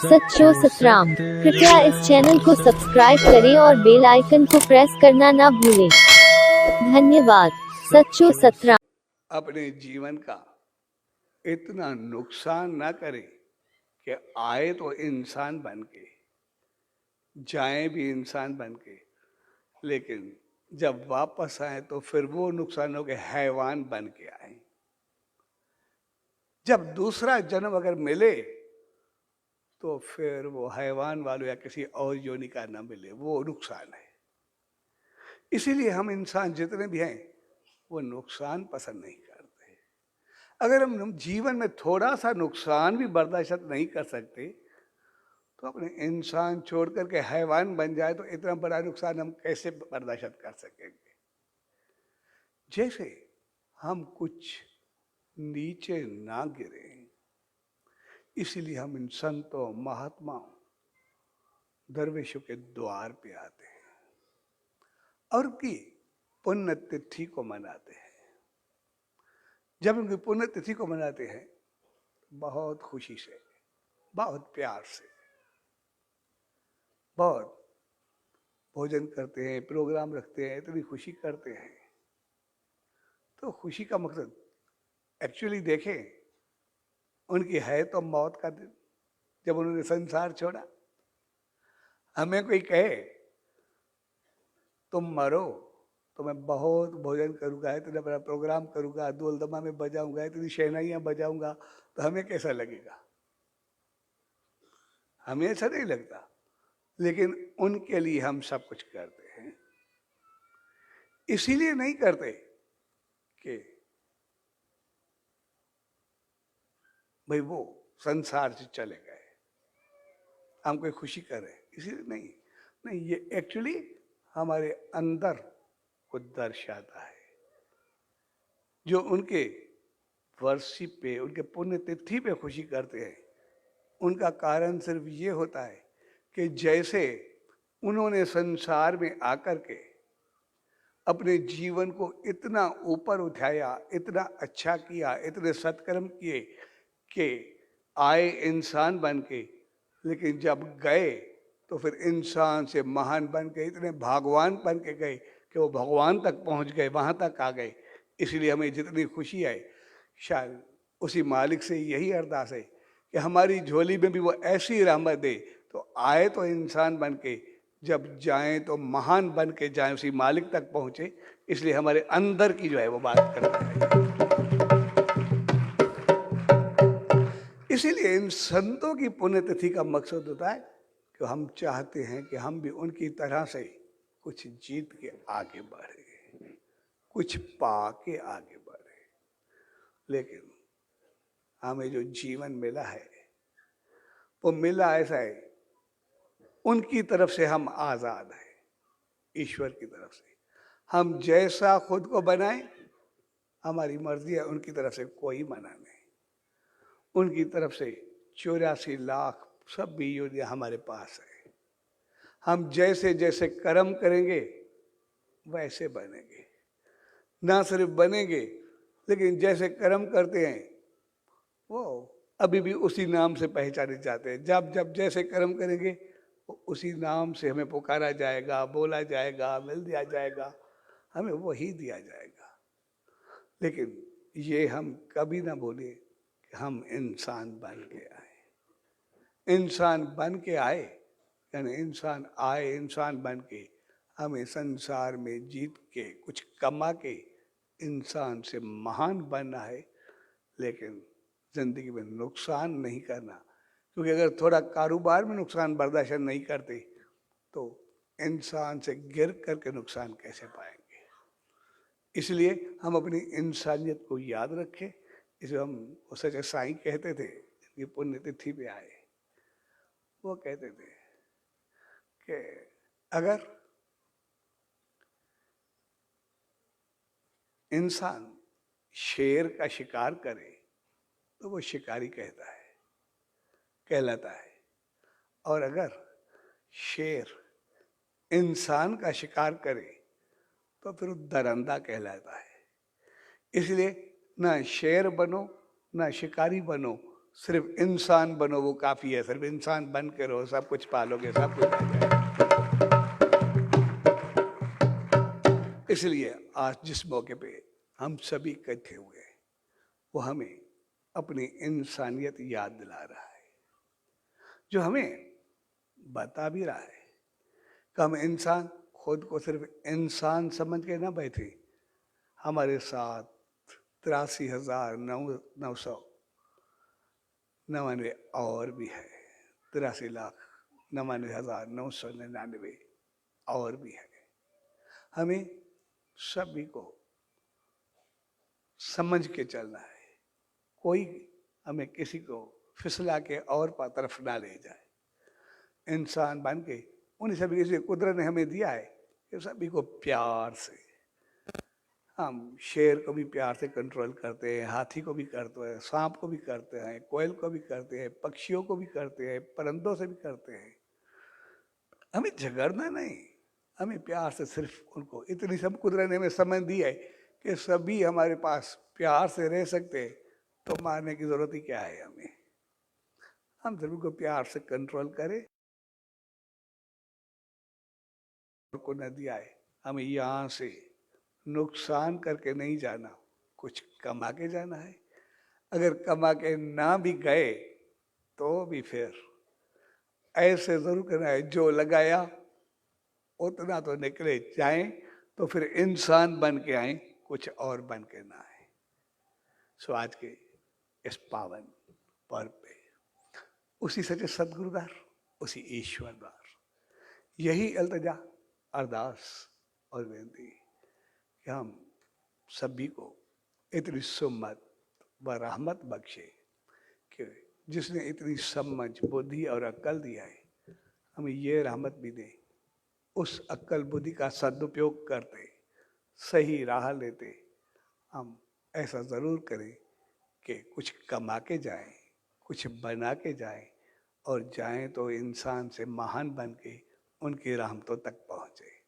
सच्चो सतराम। कृपया इस चैनल को सब्सक्राइब करें और बेल आइकन को प्रेस करना ना भूलें। धन्यवाद। सच्चो सतराम। अपने जीवन का इतना नुकसान ना करें कि आए तो इंसान बन के, जाए भी इंसान बन के, लेकिन जब वापस आए तो फिर वो नुकसानों के हैवान बन के आए। जब दूसरा जन्म अगर मिले तो फिर वो हैवान वालों या किसी और योनि का ना मिले, वो नुकसान है। इसीलिए हम इंसान जितने भी हैं वो नुकसान पसंद नहीं करते। अगर हम जीवन में थोड़ा सा नुकसान भी बर्दाश्त नहीं कर सकते तो अपने इंसान छोड़ करके हैवान बन जाए तो इतना बड़ा नुकसान हम कैसे बर्दाश्त कर सकेंगे। जैसे हम कुछ नीचे ना गिरे, इसलिए हम इन संतों, महात्माओं, दरवेशों के द्वार पे आते हैं और उनकी पुण्य तिथि को मनाते हैं। जब उनकी पुण्य तिथि को मनाते हैं बहुत खुशी से, बहुत प्यार से, बहुत भोजन करते हैं, प्रोग्राम रखते हैं, इतनी खुशी करते हैं। तो खुशी का मकसद एक्चुअली देखें, उनकी है तो मौत का दिन, जब उन्होंने संसार छोड़ा। हमें कोई कहे तुम मरो तो मैं बहुत भोजन करूंगा, इतना बड़ा प्रोग्राम करूंगा, दुल दमा में बजाऊंगा, इतनी शहनाइयां बजाऊंगा, तो हमें कैसा लगेगा? हमें ऐसा नहीं लगता। लेकिन उनके लिए हम सब कुछ करते हैं। इसीलिए नहीं करते कि भाई वो संसार से चले गए, हम कोई खुशी करें, इसीलिए नहीं। नहीं, ये एक्चुअली हमारे अंदर को दर्शाता है। जो उनके वर्षिप पे, उनके पुण्यतिथि पे खुशी करते हैं, उनका कारण सिर्फ ये होता है कि जैसे उन्होंने संसार में आकर के अपने जीवन को इतना ऊपर उठाया, इतना अच्छा किया, इतने सत्कर्म किए कि आए इंसान बन के, लेकिन जब गए तो फिर इंसान से महान बन के इतने भगवान बन के गए कि वो भगवान तक पहुंच गए, वहां तक आ गए। इसलिए हमें जितनी खुशी है, शायद उसी मालिक से यही अरदास है कि हमारी झोली में भी वो ऐसी रहमत दे, तो आए तो इंसान बन के, जब जाएं तो महान बन के जाएं, उसी मालिक तक पहुंचे। इसलिए हमारे अंदर की जो है वो बात करते हैं। इसीलिए इन संतों की पुण्यतिथि का मकसद होता है कि हम चाहते हैं कि हम भी उनकी तरह से कुछ जीत के आगे बढ़े, कुछ पा के आगे बढ़े। लेकिन हमें जो जीवन मिला है वो मिला ऐसा है, उनकी तरफ से हम आजाद हैं, ईश्वर की तरफ से। हम जैसा खुद को बनाएं, हमारी मर्जी है, उनकी तरफ से कोई मना नहीं। उनकी तरफ से 84 लाख सब भी योनियां हमारे पास है। हम जैसे जैसे कर्म करेंगे वैसे बनेंगे। ना सिर्फ बनेंगे, लेकिन जैसे कर्म करते हैं वो अभी भी उसी नाम से पहचाने जाते हैं। जब जब जैसे कर्म करेंगे उसी नाम से हमें पुकारा जाएगा, बोला जाएगा, मिल दिया जाएगा, हमें वही दिया जाएगा। लेकिन ये हम कभी ना भूलें कि हम इंसान बन के आए। इंसान बन के आए यानी इंसान आए, इंसान बन के हमें संसार में जीत के, कुछ कमा के इंसान से महान बनना है। लेकिन जिंदगी में नुकसान नहीं करना, क्योंकि अगर थोड़ा कारोबार में नुकसान बर्दाश्त नहीं करते तो इंसान से गिर करके नुकसान कैसे पाएंगे। इसलिए हम अपनी इंसानियत को याद रखें। इसे हम सच्चे साईं कहते थे, जिनकी पुण्यतिथि पे आए, वो कहते थे कि अगर इंसान शेर का शिकार करे तो वो शिकारी कहलाता है, और अगर शेर इंसान का शिकार करे तो फिर दरंदा कहलाता है। इसलिए ना शेर बनो, ना शिकारी बनो, सिर्फ इंसान बनो वो काफी है, सिर्फ इंसान बन के रहो, सब कुछ पालोगे, सब कुछ आ जाएगा। इसलिए आज जिस मौके पे हम सभी इकट्ठे हुए हैं, वो हमें अपनी इंसानियत याद दिला रहा है, जो हमें बता भी रहा है कि हम इंसान खुद को सिर्फ इंसान समझ के ना बैठे। हमारे साथ 83,999 और भी है, 83,99,999 और भी है। हमें सभी को समझ के चलना है, कोई हमें किसी को फिसला के और तरफ ना ले जाए। इंसान बन के उन सभी से कुदरत ने हमें दिया है कि सभी को प्यार से, हम शेर को भी प्यार से कंट्रोल करते हैं, हाथी को भी करते हैं, सांप को भी करते हैं, कोयल को भी करते हैं, पक्षियों को भी करते हैं, परिंदों से भी करते हैं। हमें झगड़ना नहीं, हमें प्यार से सिर्फ उनको, इतनी सब कुदरत ने हमें समझ दी है कि सभी हमारे पास प्यार से रह सकते, तो मारने की जरूरत ही क्या है हमें। हम सभी को प्यार से कंट्रोल करें को न दिया है। हमें यहाँ से नुकसान करके नहीं जाना, कुछ कमा के जाना है। अगर कमा के ना भी गए तो भी फिर ऐसे जरूर करना है, जो लगाया उतना तो निकले जाए, तो फिर इंसान बन के आए, कुछ और बन के ना आए। सो आज के इस पावन पर्व पे उसी सच्चे सदगुरुदार, उसी ईश्वरदार यही इल्तिजा, अरदास और बेनती कि हम सभी को इतनी सुम्मत व रहमत बख्शे कि जिसने इतनी समझ, बुद्धि और अक्ल दिया है, हमें ये रहमत भी दे, उस अक्ल बुद्धि का सदुपयोग करते, सही राह लेते हम ऐसा ज़रूर करें कि कुछ कमा के जाएं, कुछ बना के जाएं, और जाएं तो इंसान से महान बन के उनकी रहमतों तक पहुँचे।